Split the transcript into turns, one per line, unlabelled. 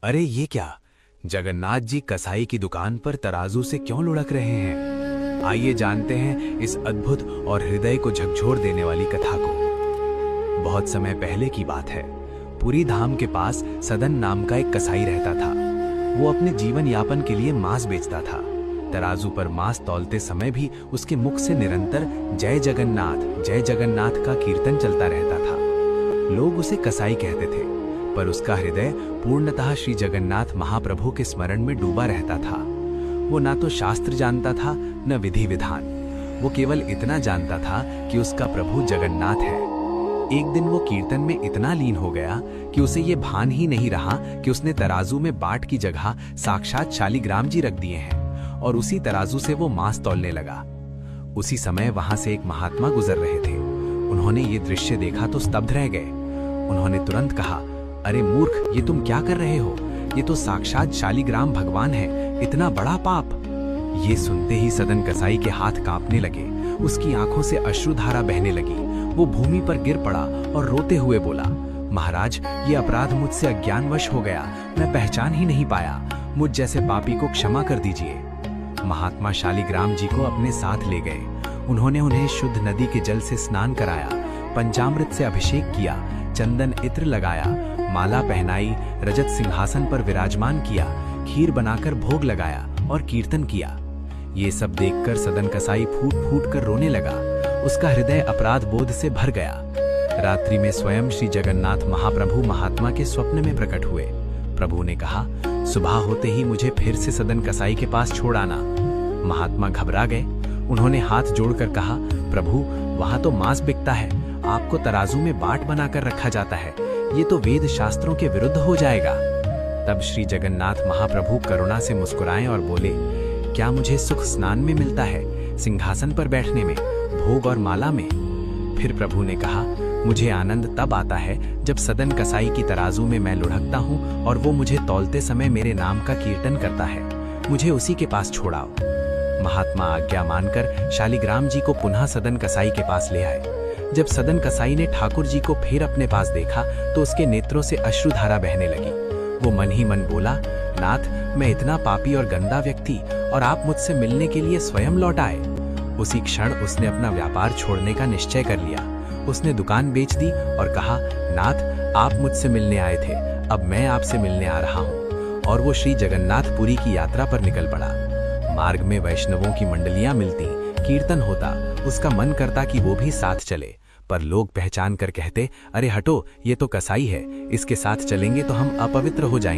अरे ये क्या, जगन्नाथ जी कसाई की दुकान पर तराजू से क्यों लुढ़क रहे हैं? आइए जानते हैं इस अद्भुत और हृदय को झकझोर देने वाली कथा को। बहुत समय पहले की बात है। पुरी धाम के पास सदन नाम का एक कसाई रहता था। वो अपने जीवन यापन के लिए मांस बेचता था। तराजू पर मांस तौलते समय भी उसके मुख से निरंतर जय जगन्नाथ का कीर्तन चलता रहता था। लोग उसे कसाई कहते थे, पर उसका हृदय पूर्णतः श्री जगन्नाथ महाप्रभु के स्मरण में डूबा रहता था। वो ना तो शास्त्र जानता था न विधि विधान। वो केवल इतना जानता था कि उसका प्रभु जगन्नाथ है। एक दिन वो कीर्तन में इतना लीन हो गया कि उसे ये भान ही नहीं रहा कि उसने तराजू में बाट की जगह साक्षात शालिग्राम जी रख दिए हैं, और उसी तराजू से वो मांस तौलने लगा। उसी समय वहां से एक महात्मा गुजर रहे थे। उन्होंने ये दृश्य देखा तो स्तब्ध रह गए। उन्होंने तुरंत कहा, अरे मूर्ख, ये तुम क्या कर रहे हो? ये तो साक्षात शालिग्राम भगवान है, इतना बड़ा पाप। ये सुनते ही सदन कसाई के हाथ कांपने लगे। उसकी आंखों से अश्रुधारा बहने लगी। वो भूमि पर गिर पड़ा और रोते हुए बोला, महाराज, ये अपराध मुझसे अज्ञानवश हो गया। मैं पहचान ही नहीं पाया। मुझ जैसे पापी को क्षमा कर दीजिए। महात्मा शालिग्राम जी को अपने साथ ले गए। उन्होंने उन्हें शुद्ध नदी के जल से स्नान कराया, पंचामृत से अभिषेक किया, चंदन इत्र लगाया, माला पहनाई, रजत सिंहासन पर विराजमान किया, खीर बनाकर भोग लगाया और कीर्तन किया। ये सब देखकर सदन कसाई फूट फूट कर रोने लगा। उसका हृदय अपराध बोध से भर गया। रात्रि में स्वयं श्री जगन्नाथ महाप्रभु महात्मा के स्वप्न में प्रकट हुए। प्रभु ने कहा, सुबह होते ही मुझे फिर से सदन कसाई के पास छोड़ आना। महात्मा घबरा गए। उन्होंने हाथ जोड़कर कहा, प्रभु, वहां तो मांस बिकता है, आपको तराजू में बाट बनाकर रखा जाता है। ये तो वेद शास्त्रों के विरुद्ध हो जाएगा। तब श्री जगन्नाथ महाप्रभु करुणा से मुस्कुराए और बोले, क्या मुझे सुख स्नान में मिलता है, सिंहासन पर बैठने में, भोग और माला में? फिर प्रभु ने कहा, मुझे आनंद तब आता है जब सदन कसाई की तराजू में मैं लुढ़कता हूँ और वो मुझे तौलते समय मेरे नाम का कीर्तन करता है। मुझे उसी के पास छोड़ाओ। महात्मा आज्ञा मानकर शालिग्राम जी को पुनः सदन कसाई के पास ले आए। जब सदन कसाई ने ठाकुर जी को फिर अपने पास देखा तो उसके नेत्रों से अश्रुधारा बहने लगी। वो मन ही मन बोला, नाथ, मैं इतना पापी और गंदा व्यक्ति, और आप मुझसे मिलने के लिए स्वयं लौट आए। उसी क्षण उसने अपना व्यापार छोड़ने का निश्चय कर लिया। उसने दुकान बेच दी और कहा, नाथ, आप मुझसे मिलने आए थे, अब मैं आपसे मिलने आ रहा हूँ। और वो श्री जगन्नाथपुरी की यात्रा पर निकल पड़ा। मार्ग में वैष्णवों की मंडलियां मिलती, कीर्तन होता। उसका मन करता कि वो भी साथ चले, पर लोग पहचान कर कहते, अरे हटो, ये तो कसाई है, इसके साथ चलेंगे तो हम अपवित्र हो जाएंगे।